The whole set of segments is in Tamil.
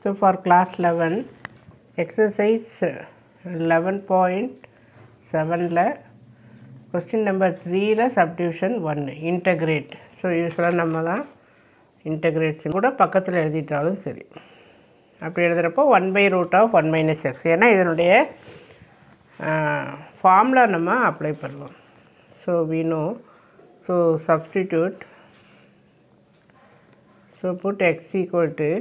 So for class 11, exercise 11.7 question number 3 subdivision 1 integrate. So usually நம்ம தான் integrate கூட பக்கத்தில் எழுதிட்டாலும் சரி. அப்படி எழுதுறப்போ 1/√(1 - x) ஏன்னா இதனுடைய ஃபார்முலா நம்ம அப்ளை பண்ணுவோம். So we know, so substitute, so put x equal to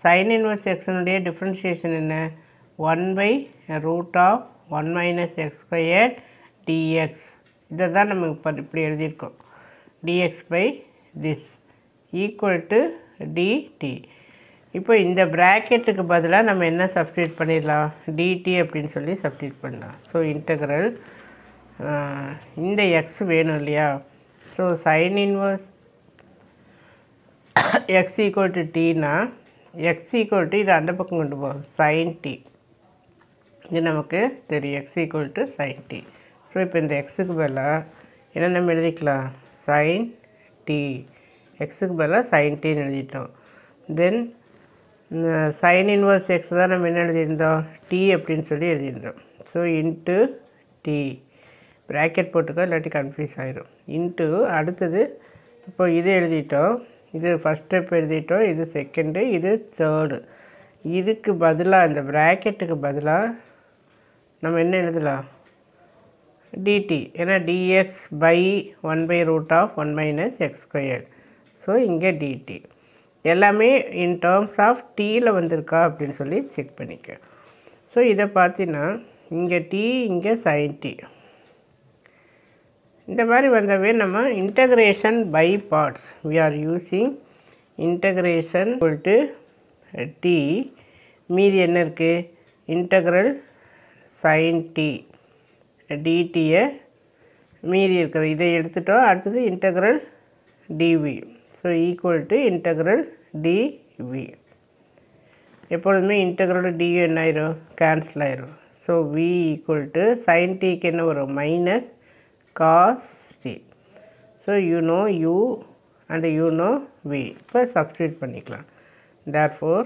sin inverse x னுடைய differentiation என்ன 1/√(1 - x² dx. இதை தான் நம்ம இப்படி எழுதியிருக்கோம். dx by this equal to dt. இப்போ இந்த ப்ராக்கெட்டுக்கு பதிலாக நம்ம என்ன சப்ஸ்டியூட் பண்ணிடலாம், dt அப்படின்னு சொல்லி சப்ஸ்டியூட் பண்ணலாம். ஸோ இன்டெக்ரல் இந்த எக்ஸ் வேணும் இல்லையா. So sine inverse x equal to t னா x equal to இது அந்த பக்கம் கொண்டு போகும் sin t. இது நமக்கு தெரியும் x equal to sin t. So இப்போ இந்த எக்ஸுக்கு பதிலாக என்ன நம்ம எழுதிக்கலாம், sin t. எக்ஸுக்கு பதிலாக sin tன்னு எழுதிட்டோம். தென் sin inverse x தான் நம்ம என்ன எழுதியிருந்தோம், t அப்படின்னு சொல்லி எழுதியிருந்தோம். ஸோ இன்ட்டு t ப்ராக்கெட் போட்டுக்கோ, இல்லாட்டி கன்ஃபியூஸ் ஆயிரும். இன்ட்டு அடுத்தது இப்போ இது எழுதிட்டோம், இது ஃபஸ்ட் ஸ்டெப் எழுதிட்டோம், இது செகண்டு, இது தேர்டு. இதுக்கு பதிலாக இந்த ப்ராக்கெட்டுக்கு பதிலாக நம்ம என்ன எழுதலாம், dt. ஏன்னா dx by 1/√(1 - x². ஸோ இங்கே dt எல்லாமே இன் டேர்ம்ஸ் ஆஃப் டீயில் வந்திருக்கா அப்படின்னு சொல்லி செக் பண்ணிக்க. ஸோ இதை பார்த்தீங்கன்னா இங்கே t, இங்கே sin t. இந்த மாதிரி வந்தவே நம்ம integration by parts we are using integration equal to t. மீதி என்ன இருக்குது, இன்டகிரல் sin t dtயை மீதி இருக்கிறது இதை எடுத்துட்டோம். அடுத்தது integral dv. So equal to integral dv. எப்பொழுதுமே இன்டகிரல் dv என்ன ஆயிரும், கேன்சல் ஆயிரும். So v equal to sin tக்கு என்ன வரும், minus cos t. So you know u and you know v. இப்போ சப்ஸ்டியூட் பண்ணிக்கலாம். therefore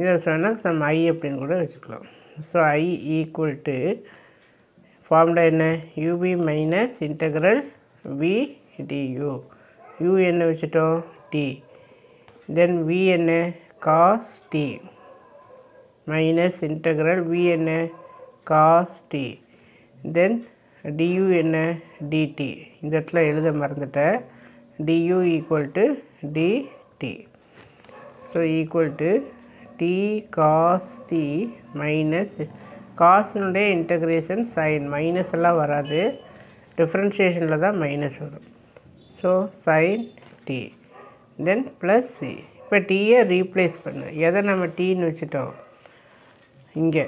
இதை சொன்னால் நம்ம i அப்படின்னு கூட வச்சுக்கலாம். So i equal to formula என்ன, ub minus integral v du. u என்ன வச்சுட்டோம், t. தென் v என்ன, cos t minus integral v என்ன, cos t. தென் du என்ன, dt. இந்த இடத்துல எழுத மறந்துட்டேன். du equal to dt. So equal to t cos t minus காஸ்னுடைய இன்டகிரேஷன் சைன், மைனஸ் எல்லாம் வராது, டிஃப்ரென்ஷியேஷனில் தான் மைனஸ் வரும். So sine t then plus c. இப்போ டீயை ரீப்ளேஸ் பண்ணு, எதை நம்ம டீன்னு வச்சுட்டோம், இங்கே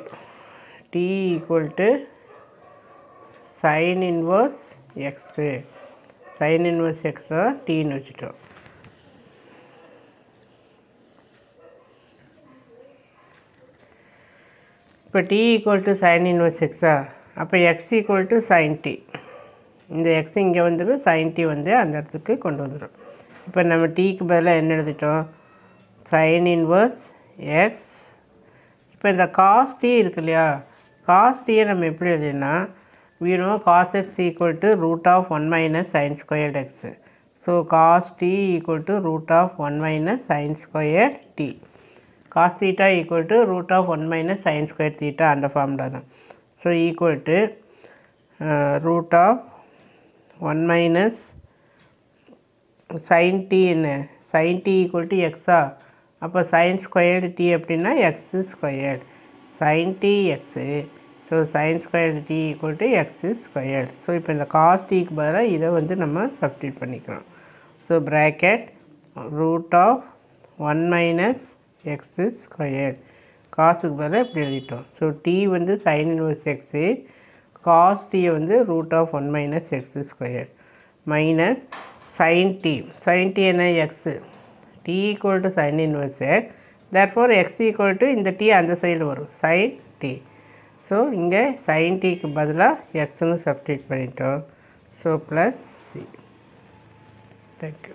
t equal to sin inverse x. sin inverse x தான் tன்னு வச்சுட்டோம். இப்போ t equal to sin inverse x. அப்போ x equal to sin t. இந்த x இங்கே வந்துடும், sin t வந்து அந்த இடத்துக்கு கொண்டு வந்துடும். இப்போ நம்ம tக்கு பதிலாக என்ன எழுதிட்டோம், sin inverse x. இப்போ இந்த cos t இருக்கு இல்லையா, cos t நம்ம எப்படி எழுதினா, we know cos x equal to √(1 - sin² x. So cos t equal to √(1 - sin² t. cos theta equal to √(1 - sin² theta அந்த ஃபார்முலா தான். So equal to √(1 - sin t என்ன, sin t equal to x-ஆ. அப்போ sin² t அப்படின்னா x². sin t x. So sin² t equal to x². So இப்போ இந்த cos tக்கு பதிலாக இதை வந்து நம்ம சப்ஸ்டியூட் பண்ணிக்கிறோம். So bracket √(1 - x². காசுக்கு பதிலாக இப்படி எழுதிட்டோம். ஸோ t வந்து sin inverse x, cos t வந்து √(1 - x² minus sin t. sin t என்ன, x. t equal to sin inverse x, therefore x equal to இந்த t அந்த சைடு வரும் sin t. ஸோ இங்கே sin tக்கு பதிலாக எக்ஸ்னு சப்ஸ்டியூட் பண்ணிட்டோம். So plus C. தேங்க்யூ.